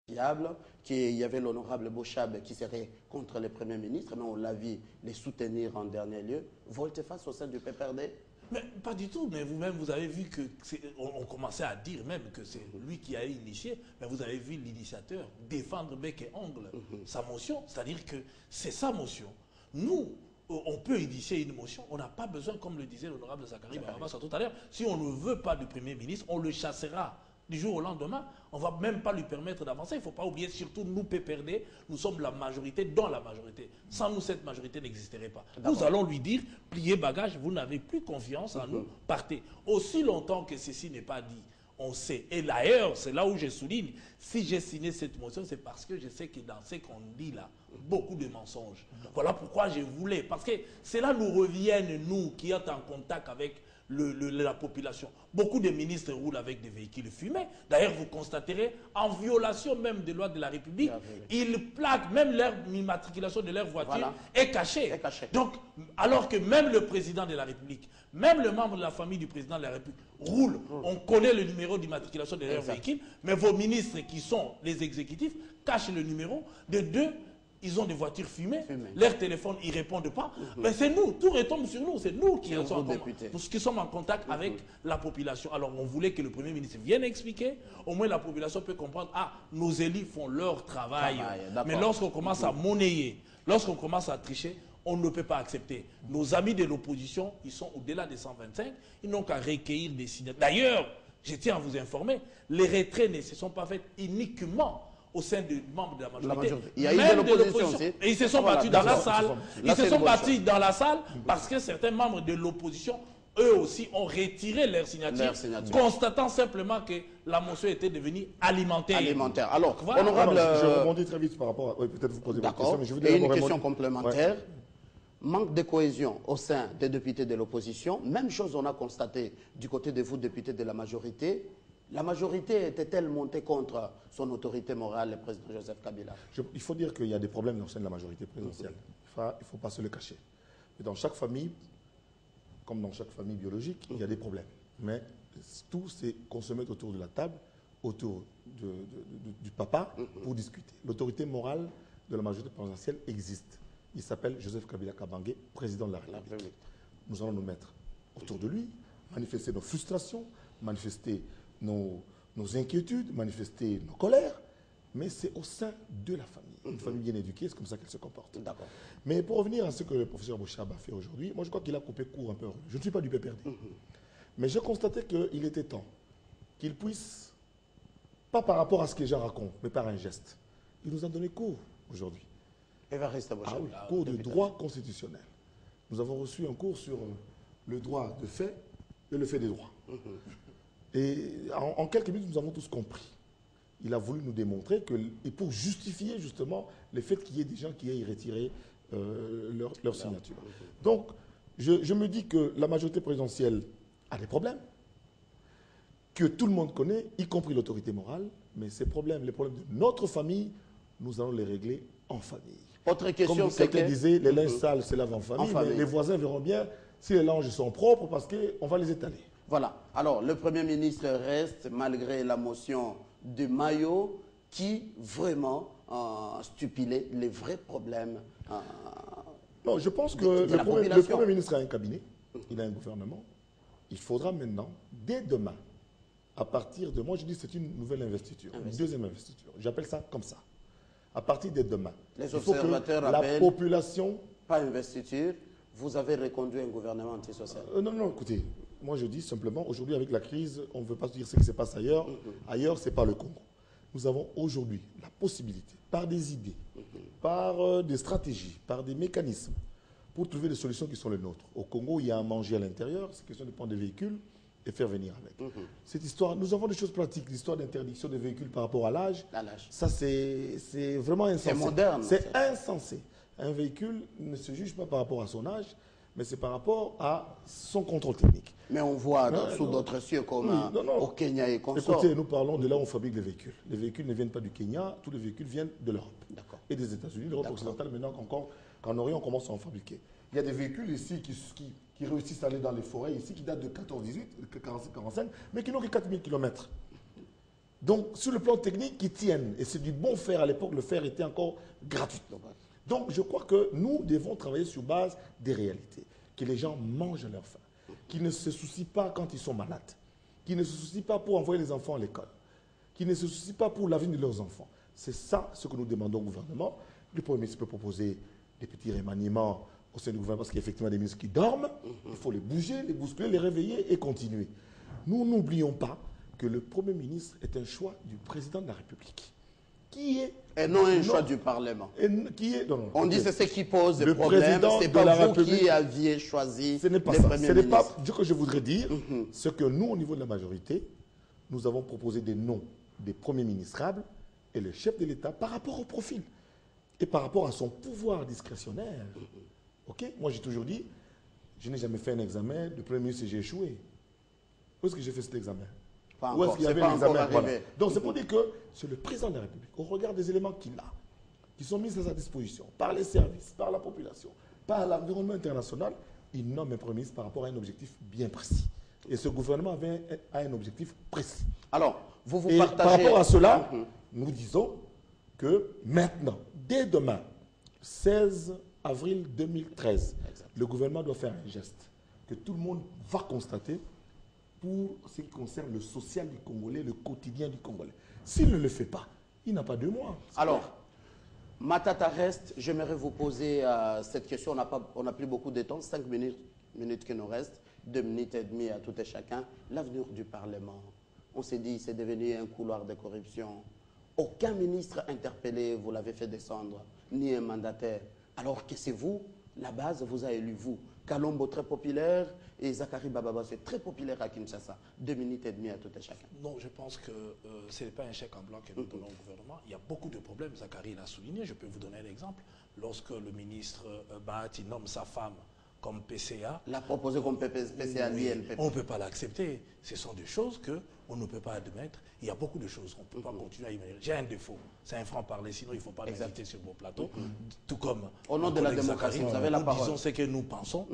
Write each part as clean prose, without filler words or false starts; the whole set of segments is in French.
fiable, qu'il y avait l'honorable Bochab qui serait contre le Premier ministre, mais on l'a vu les soutenir en dernier lieu. Volte-face au sein du PPRD? Mais pas du tout, mais vous-même, vous avez vu que on commençait à dire même que c'est lui qui a initié, mais vous avez vu l'initiateur défendre bec et ongle sa motion, c'est-à-dire que c'est sa motion. Nous, on peut initier une motion, on n'a pas besoin, comme le disait l'honorable Zakari Barabassa tout à l'heure, si on ne veut pas du Premier ministre, on le chassera du jour au lendemain, on ne va même pas lui permettre d'avancer. Il ne faut pas oublier, surtout nous, PPRD, nous sommes la majorité dans la majorité. Sans nous, cette majorité n'existerait pas. Nous allons lui dire, pliez bagage, vous n'avez plus confiance en nous, partez. Aussi longtemps que ceci n'est pas dit, on sait. Et d'ailleurs, c'est là où je souligne, si j'ai signé cette motion, c'est parce que je sais que dans ce qu'on dit là, beaucoup de mensonges. Voilà pourquoi je voulais. Parce que cela nous revient, nous, qui sommes en contact avec la population. Beaucoup de ministres roulent avec des véhicules fumés. D'ailleurs, vous constaterez, en violation même des lois de la République, ils plaquent, même l'immatriculation de leur voiture est cachée. Donc, alors que même le président de la République, même le membre de la famille du président de la République roule, on connaît le numéro d'immatriculation de leur véhicule, mais vos ministres qui sont les exécutifs cachent le numéro de deux. Ils ont des voitures fumées, leurs téléphones, ils ne répondent pas. Mais c'est nous, tout retombe sur nous. C'est nous qui sommes en contact avec la population. Alors on voulait que le Premier ministre vienne expliquer. Au moins la population peut comprendre, ah, nos élus font leur travail. Mais lorsqu'on commence à monnayer, lorsqu'on commence à tricher, on ne peut pas accepter. Nos amis de l'opposition, ils sont au-delà des 125. Ils n'ont qu'à recueillir des signatures. D'ailleurs, je tiens à vous informer, les retraits ne se sont pas faits uniquement au sein des membres de la majorité. Il y a eu de l'opposition aussi. Et ils se sont battus dans la salle. Ils se sont battus dans la salle parce que certains membres de l'opposition, eux aussi, ont retiré leur signature, constatant simplement que la motion était devenue alimentaire. Alors, honorable... Je rebondis très vite par rapport à... Oui, peut-être vous posez votre question, mais je voudrais... Et une question complémentaire. Manque de cohésion au sein des députés de l'opposition. Même chose on a constaté du côté de vous, députés de la majorité. La majorité était-elle montée contre son autorité morale, le président Joseph Kabila? Il faut dire qu'il y a des problèmes au sein de la majorité présidentielle. Il ne faut pas se le cacher. Et dans chaque famille, comme dans chaque famille biologique, il y a des problèmes. Mais tout, c'est qu'on se mette autour de la table, autour du papa, pour discuter. L'autorité morale de la majorité présidentielle existe. Il s'appelle Joseph Kabila Kabange, président de la République. Nous allons nous mettre autour de lui, manifester nos frustrations, manifester nos inquiétudes, manifester nos colères, mais c'est au sein de la famille. Une famille bien éduquée, c'est comme ça qu'elle se comporte. Mais pour revenir à ce que le professeur Bochab a fait aujourd'hui, moi je crois qu'il a coupé court un peu. Je ne suis pas du PPRD. Mais j'ai constaté qu'il était temps qu'il puisse, pas par rapport à ce que les gens racontent, mais par un geste. Il nous a donné cours aujourd'hui. Cours de droit constitutionnel. Nous avons reçu un cours sur le droit de fait et le fait des droits. Et en quelques minutes, nous avons tous compris. Il a voulu nous démontrer que, et pour justifier justement le fait qu'il y ait des gens qui aient retiré leur signature. Donc, je me dis que la majorité présidentielle a des problèmes, que tout le monde connaît, y compris l'autorité morale, mais ces problèmes, les problèmes de notre famille, nous allons les régler en famille. Autre question, c'est que... Comme quelqu'un disait, les linges sales se lavent en famille, mais les voisins verront bien si les linges sont propres parce qu'on va les étaler. Voilà. Alors, le Premier ministre reste, malgré la motion de Mayo, qui vraiment stipulait les vrais problèmes non, je pense que le Premier ministre a un cabinet, il a un gouvernement. Il faudra maintenant, dès demain, à partir de... Moi, je dis que c'est une nouvelle investiture, une deuxième investiture. J'appelle ça comme ça. À partir de demain, les observateurs la population... Pas investiture, vous avez reconduit un gouvernement antisocial. Non, écoutez, moi je dis simplement, aujourd'hui avec la crise, on ne veut pas dire ce qui se passe ailleurs. Ailleurs, ce n'est pas le Congo. Nous avons aujourd'hui la possibilité, par des idées, par des stratégies, par des mécanismes, pour trouver des solutions qui sont les nôtres. Au Congo, il y a à manger à l'intérieur, c'est question de prendre des véhicules et faire venir avec. Cette histoire, nous avons des choses pratiques, l'histoire d'interdiction des véhicules par rapport à l'âge. Ça, c'est vraiment insensé. C'est moderne. C'est insensé. Un véhicule ne se juge pas par rapport à son âge, mais c'est par rapport à son contrôle technique. Mais on voit sous d'autres cieux comme au Kenya et consorts. Écoutez, nous parlons de là où on fabrique les véhicules. Les véhicules ne viennent pas du Kenya, tous les véhicules viennent de l'Europe et des États-Unis. L'Europe occidentale, maintenant qu'en Orient, on commence à en fabriquer. Il y a des véhicules ici qui réussissent à aller dans les forêts, ici, qui datent de 14-18, 45, mais qui n'ont que 4000 km. Donc, sur le plan technique, qui tiennent. Et c'est du bon fer. À l'époque, le fer était encore gratuit. Donc, je crois que nous devons travailler sur base des réalités. Que les gens mangent leur faim. Qu'ils ne se soucient pas quand ils sont malades. Qu'ils ne se soucient pas pour envoyer les enfants à l'école. Qu'ils ne se soucient pas pour l'avenir de leurs enfants. C'est ça ce que nous demandons au gouvernement. Le Premier ministre peut proposer des petits remaniements au sein du gouvernement, parce qu'il y a effectivement des ministres qui dorment. Il faut les bouger, les bousculer, les réveiller et continuer. Nous n'oublions pas que le Premier ministre est un choix du président de la République. Et non un choix du Parlement. On dit que c'est ce qui pose des problèmes, c'est pas vous qui aviez choisi ce n'est pas ça. Ce n'est pas ce que je voudrais dire. Ce que nous, au niveau de la majorité, nous avons proposé des noms des premiers ministrables et le chef de l'État par rapport au profil et par rapport à son pouvoir discrétionnaire. Ok? Moi, j'ai toujours dit, je n'ai jamais fait un examen de Premier ministre et j'ai échoué. Où est-ce que j'ai fait cet examen? Où est-ce qu'il y avait un examen? Voilà. Donc, c'est pour dire que c'est le président de la République, au regard des éléments qu'il a, qui sont mis à sa disposition par les services, par la population, par l'environnement international, il nomme un Premier ministre par rapport à un objectif bien précis. Et ce gouvernement a un objectif précis. Alors, vous partagez... Par rapport à cela, nous disons que maintenant, dès demain, 16 avril 2013, le gouvernement doit faire un geste que tout le monde va constater pour ce qui concerne le social du Congolais, le quotidien du Congolais. S'il ne le fait pas, il n'a pas 2 mois. Alors, Matata reste, j'aimerais vous poser cette question. On n'a plus beaucoup de temps, 5 minutes qui nous restent, 2 minutes et demie à tout et chacun. L'avenir du Parlement, on s'est dit, c'est devenu un couloir de corruption. Aucun ministre interpellé, vous l'avez fait descendre, ni un mandataire. Alors que c'est vous, la base vous a élu, vous. Kalombo, très populaire, et Zakari Bababa, c'est très populaire à Kinshasa. 2 minutes et demie à tout et chacun. Non, je pense que ce n'est pas un chèque en blanc que nous donnons au gouvernement. Il y a beaucoup de problèmes, Zakari l'a souligné. Je peux vous donner un exemple. Lorsque le ministre Bahati nomme sa femme comme PCA... L'a proposé comme PCA, l'INPP. On ne peut pas l'accepter. Ce sont des choses qu'on ne peut pas admettre. Il y a beaucoup de choses qu'on ne peut pas continuer à imaginer. J'ai un défaut, c'est un franc-parler, sinon il ne faut pas m'inviter sur vos plateaux. Tout comme... Au nom de la démocratie, vous avez la parole. Nous disons ce que nous pensons,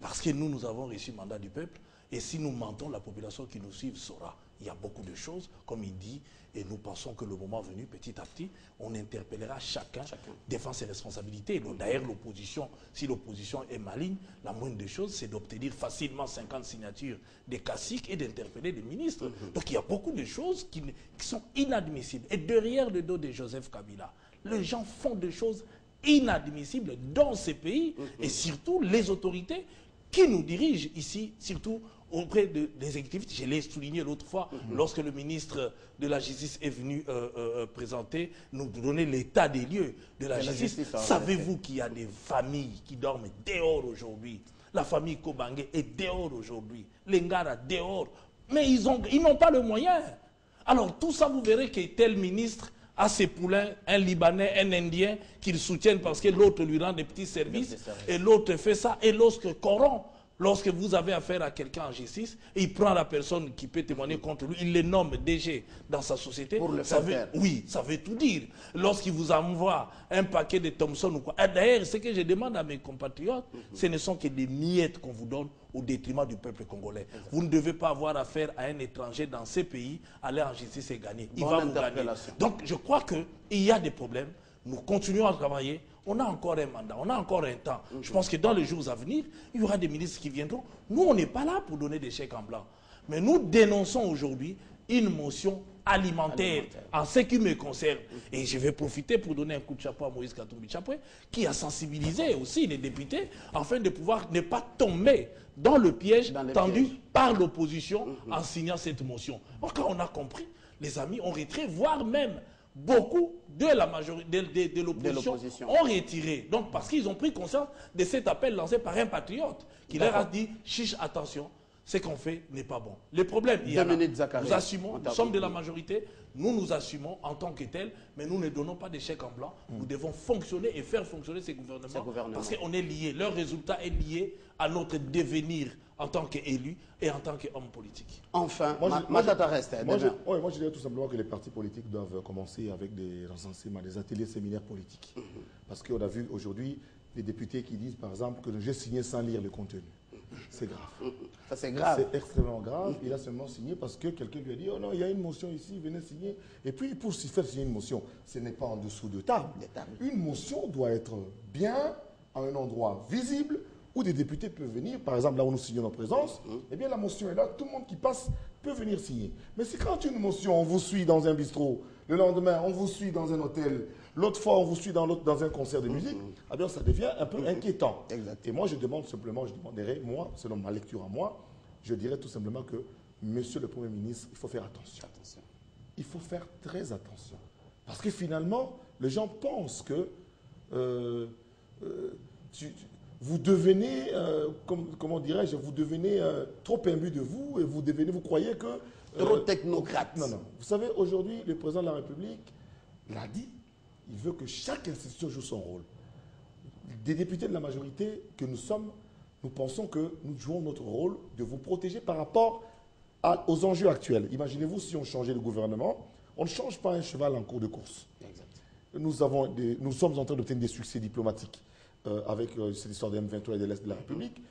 parce que nous avons reçu le mandat du peuple. Et si nous mentons, la population qui nous suit saura. Il y a beaucoup de choses, comme il dit, et nous pensons que le moment venu, petit à petit, on interpellera chacun. Défend ses responsabilités. D'ailleurs, l'opposition, si l'opposition est maligne, la moindre des choses, c'est d'obtenir facilement 50 signatures des caciques et d'interpeller les ministres. Donc il y a beaucoup de choses qui sont inadmissibles. Et derrière le dos de Joseph Kabila, les gens font des choses inadmissibles dans ces pays, et surtout les autorités qui nous dirigent ici, surtout auprès des exécutifs. Je l'ai souligné l'autre fois, lorsque le ministre de la Justice est venu présenter, nous donner l'état des lieux de la justice. Savez-vous qu'il y a des familles qui dorment dehors aujourd'hui? La famille Kobange est dehors aujourd'hui. Lengara dehors. Mais ils n'ont pas le moyen. Alors tout ça, vous verrez que tel ministre a ses poulains, un Libanais, un Indien, qu'ils soutiennent parce que l'autre lui rend des petits services, et l'autre fait ça, et lorsque vous avez affaire à quelqu'un en justice, il prend la personne qui peut témoigner contre lui, il les nomme DG dans sa société. Pour le faire. Oui, ça veut tout dire. Lorsqu'il vous envoie un paquet de Thomson ou quoi. D'ailleurs, ce que je demande à mes compatriotes, ce ne sont que des miettes qu'on vous donne au détriment du peuple congolais. Vous ne devez pas avoir affaire à un étranger dans ces pays, aller en justice et gagner. Il va vous gagner. Donc, je crois qu'il y a des problèmes. Nous continuons à travailler. On a encore un mandat, on a encore un temps. Je pense que dans les jours à venir, il y aura des ministres qui viendront. Nous, on n'est pas là pour donner des chèques en blanc. Mais nous dénonçons aujourd'hui une motion alimentaire en ce qui me concerne. Et je vais profiter pour donner un coup de chapeau à Moïse Katumbi Chapoué, qui a sensibilisé aussi les députés afin de pouvoir ne pas tomber dans le piège tendu par l'opposition en signant cette motion. Donc, quand on a compris, les amis ont retiré, voire même beaucoup de la majorité de l'opposition ont retiré. Donc, parce qu'ils ont pris conscience de cet appel lancé par un patriote qui leur a dit, chiche, attention, ce qu'on fait n'est pas bon. Le problème, il y en a. Nous assumons, nous sommes de la majorité, nous assumons en tant que tel, mais nous ne donnons pas de chèques en blanc. Nous devons fonctionner et faire fonctionner ces gouvernements. Parce qu'on est liés. Leur résultat est lié à notre devenir en tant qu'élu et en tant qu'homme politique. Enfin, moi je dirais tout simplement que les partis politiques doivent commencer avec des recensements, des ateliers séminaires politiques. Parce qu'on a vu aujourd'hui des députés qui disent par exemple que j'ai signé sans lire le contenu. c'est grave. Ça, c'est grave. C'est extrêmement grave. Il a seulement signé parce que quelqu'un lui a dit, oh non, il y a une motion ici, venez signer. Et puis, pour faire signer une motion, ce n'est pas en dessous de table. Une motion doit être bien à un endroit visible où des députés peuvent venir. Par exemple, là où nous signons en présence, eh bien, la motion est là. Tout le monde qui passe peut venir signer. Mais c'est quand une motion, on vous suit dans un bistrot, le lendemain, on vous suit dans un hôtel, l'autre fois, on vous suit dans un concert de musique, eh bien, ça devient un peu inquiétant. Exact. Et moi, je demanderais, moi, selon ma lecture à moi, je dirais tout simplement que, monsieur le Premier ministre, il faut faire attention. Il faut faire très attention. Parce que finalement, les gens pensent que vous devenez, comment dirais-je, vous devenez trop imbu de vous et vous croyez que... trop technocrate. Non, non. Vous savez, aujourd'hui, le président de la République l'a dit, il veut que chaque institution joue son rôle. Des députés de la majorité que nous sommes, nous pensons que nous jouons notre rôle de vous protéger par rapport aux enjeux actuels. Imaginez-vous si on changeait de gouvernement, on ne change pas un cheval en cours de course. Exact. Nous sommes en train d'obtenir des succès diplomatiques avec cette histoire de M23 et de l'Est de la République.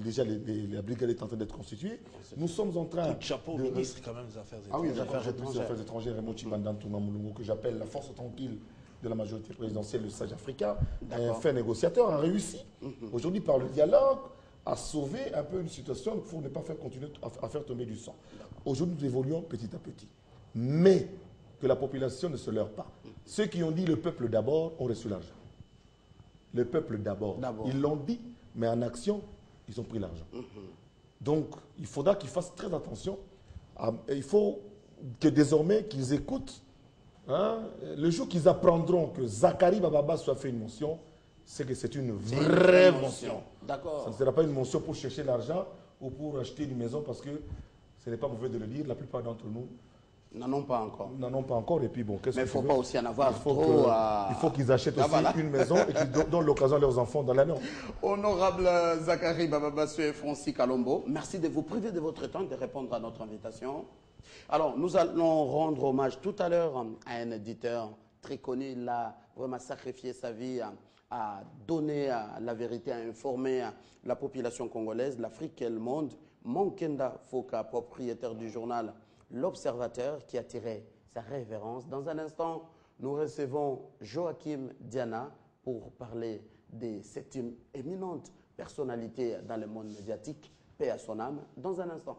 Déjà, la brigade est en train d'être constituée. Nous sommes en train... Coup de chapeau, ministre quand même des Affaires étrangères. Ah oui, des Affaires étrangères, Raymond Chibandantouna Moulungu, que j'appelle la force tranquille de la majorité présidentielle, le sage africain, un fin négociateur, a réussi, aujourd'hui par le dialogue, à sauver un peu une situation pour ne pas continuer à faire tomber du sang. Aujourd'hui, nous évoluons petit à petit. Mais que la population ne se leurre pas. Ceux qui ont dit le peuple d'abord ont reçu l'argent. Le peuple d'abord. Ils l'ont dit, mais en action, ils ont pris l'argent. Donc, il faudra qu'ils fassent très attention. Il faut que désormais, qu'ils écoutent. Le jour qu'ils apprendront que Zakari Bababa soit fait une motion, c'est que c'est une vraie motion. D'accord. Ça ne sera pas une motion pour chercher l'argent ou pour acheter une maison parce que ce n'est pas mauvais de le dire. La plupart d'entre nous n'en ont pas encore. N'en ont pas encore. Et puis bon, qu'est-ce mais il ne faut pas aussi en avoir il faut qu'ils achètent aussi une maison et qu'ils donnent l'occasion à leurs enfants dans l'année. Honorable Zakari Bababassou et Francis Kalombo, merci de vous priver de votre temps de répondre à notre invitation. Alors, nous allons rendre hommage tout à l'heure à un éditeur très connu. Il a vraiment sacrifié sa vie à donner la vérité, à informer la population congolaise, l'Afrique et le monde. Mankenda Foka, propriétaire du journal L'Observateur, qui a tiré sa révérence. Dans un instant, nous recevons Joachim Diana pour parler de... C'est une éminente personnalité dans le monde médiatique. Paix à son âme. Dans un instant.